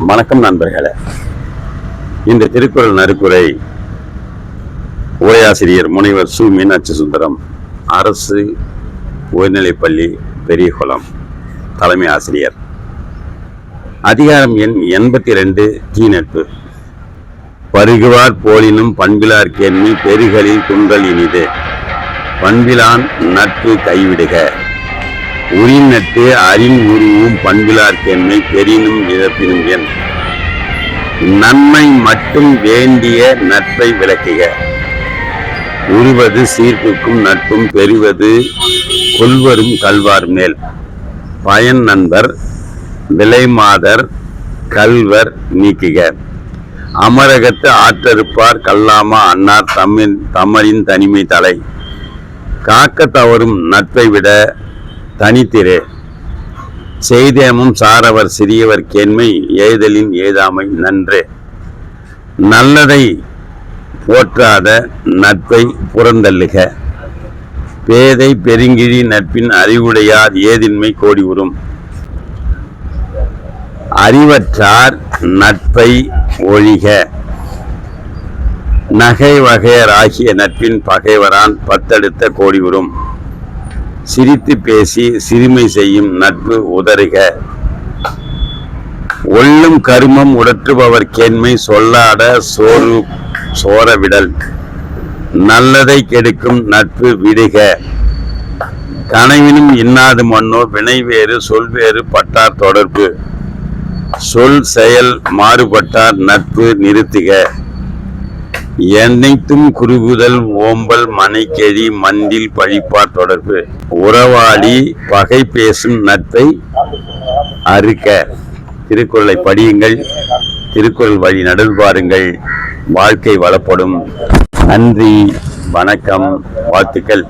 வணக்கம் நண்பர்களே. இந்த திருக்குறள் நறுக்குரை உரையாசிரியர் முனைவர் சு. மீனாட்சி சுந்தரம், அரசு உயர்நிலைப்பள்ளி, பெரியகுளம், தலைமை ஆசிரியர். அதிகாரம் எண் 82, தீநட்பு. பருகுவார் போலினும் பண்பிலார் கேண்மை பெருகலில் துன்றல் இனிது. பண்பிலான் நட்பு கைவிடுக. உரின் நட்பு அறின் உருவும் பண்பிலார் கேண்மை பெரினும் இழப்பினும் என். நன்மை மட்டும் வேண்டிய நட்பை விளக்குக. உருவது சீர்தூக்கும் நட்பும் பெறுவது கொள்வரும் கல்வார் மேல். பயன் நண்பர் விலைமாதர் கல்வர் நீக்குக. அமரகத்து ஆற்றறுப்பார் கல்லாமா அன்னார் தமரின் தனிமை தலை. காக்க தவறும் நட்பை விட தனித்திரு. செய்தேமும் சாரவர் சிறியவர் கேண்மை ஏதலின் ஏதாமை நன்று. நல்லதை போற்றாத நட்பை புறந்தள்ளுக. பேதை பெருங்கிழி நட்பின் அறிவுடையார் ஏதின்மை கோடி உறும். அறிவற்றார் நட்பை ஒழிக. நகை வகையராகிய நட்பின் பகைவரான் பத்தெடுத்த கோடி உறும். சிரித்து பேசி சிறுமை செய்யும் நட்பு உதறுக. ஒள்ளும் கருமம் உடற்றுபவர் கேண்மை சொல்லாட சோரவிடல். நல்லதை கெடுக்கும் நட்பு விடுக. கனவினும் இன்னாது மன்னோ வினைவேறு சொல்வேறு பட்டார் தொடர்பு. சொல் செயல் மாறுபட்டார் நட்பு நிறுத்துக. எனைத்தும் குறுகுதல் ஓம்பல் மனைக்கெழி மண்டில் பழிப்பார் தொடர்பு. உறவாடி பகை பேசும் நட்பை அறுக்க. திருக்குறளை படியுங்கள், திருக்குறள் வழி நடல் பாருங்கள், வாழ்க்கை வளப்படும். நன்றி, வணக்கம், வாழ்த்துக்கள்.